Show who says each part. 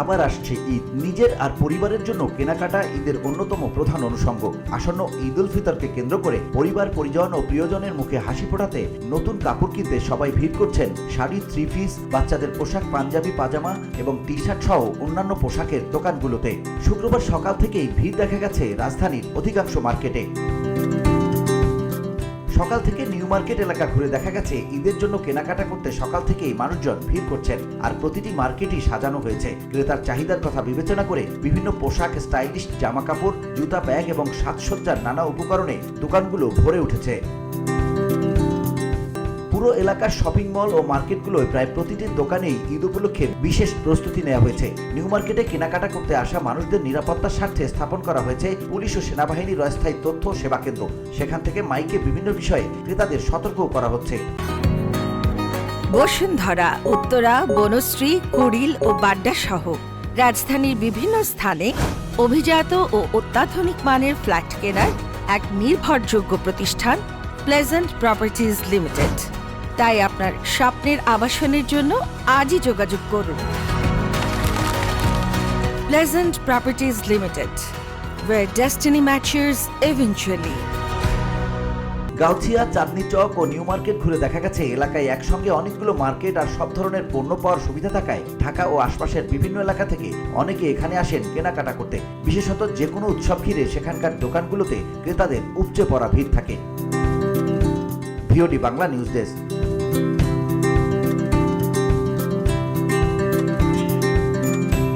Speaker 1: আবার আসছে ঈদ। নিজের আর পরিবারের জন্য কেনাকাটা ঈদের অন্যতম প্রধান অনুষঙ্গ। আসন্ন ঈদ উল ফিতরকে কেন্দ্র করে পরিবার পরিজন ও প্রিয়জনের মুখে হাসি ফোটাতে নতুন কাপড় কিনতে সবাই ভিড় করছেন শাড়ি, থ্রি পিস, বাচ্চাদের পোশাক, পাঞ্জাবি, পাজামা এবং টি শার্ট সহ অন্যান্য পোশাকের দোকানগুলোতে। শুক্রবার সকাল থেকেই ভিড় দেখা গেছে রাজধানীর অধিকাংশ মার্কেটে। সকাল থেকে নিউ মার্কেট এলাকা ঘুরে দেখা গেছে ঈদের জন্য কেনাকাটা করতে সকাল থেকেই মানুষজন ভিড় করছেন। আর প্রতিটি মার্কেটই সাজানো হয়েছে ক্রেতার চাহিদার কথা বিবেচনা করে। বিভিন্ন পোশাক, স্টাইলিশ জামা কাপড়, জুতা, ব্যাগ এবং সাজসজ্জার নানা উপকরণে দোকানগুলো ভরে উঠেছে। পুরো এলাকার শপিং মল ও মার্কেটগুলোয় প্রায় প্রতিটি দোকানেই ঈদ উপলক্ষে বিশেষ প্রস্তুতি নেওয়া হয়েছে। নিউ মার্কেটে কেনাকাটা করতে আসা মানুষদের নিরাপত্তার স্বার্থে স্থাপন করা হয়েছে পুলিশ ও সেনাবাহিনীর অস্থায়ী তথ্য সেবা কেন্দ্র। সেখান থেকে মাইকে বিভিন্ন বিষয়ে ক্রেতাদের সতর্কও করা হচ্ছে।
Speaker 2: বসুন্ধরা, উত্তরা, বনশ্রী, কুড়িল ও বাড্ডা সহ রাজধানীর বিভিন্ন স্থানে অভিজাত ও অত্যাধুনিক মানের ফ্ল্যাট কেনার এক নির্ভরযোগ্য প্রতিষ্ঠান প্লেজেন্ট প্রপার্টিজ লিমিটেড। তাই আপনার স্বপ্নের আবাসনের জন্য আজই যোগাযোগ করুন। Pleasant Properties Limited, where destiny matches eventually.
Speaker 1: Gausia, Chandni Chowk ও নিউ মার্কেট ঘুরে দেখা গেছে এলাকায় একসঙ্গে অনেকগুলো মার্কেট আর সব ধরনের পণ্য পাওয়ার সুবিধা থাকায় ঢাকা ও আশপাশের বিভিন্ন এলাকা থেকে অনেকে এখানে আসেন কেনাকাটা করতে। বিশেষত যে কোনো উৎসব ঘিরে সেখানকার দোকানগুলোতে ক্রেতাদের উপচে পড়া ভিড় থাকে। VOD Bangla news desk.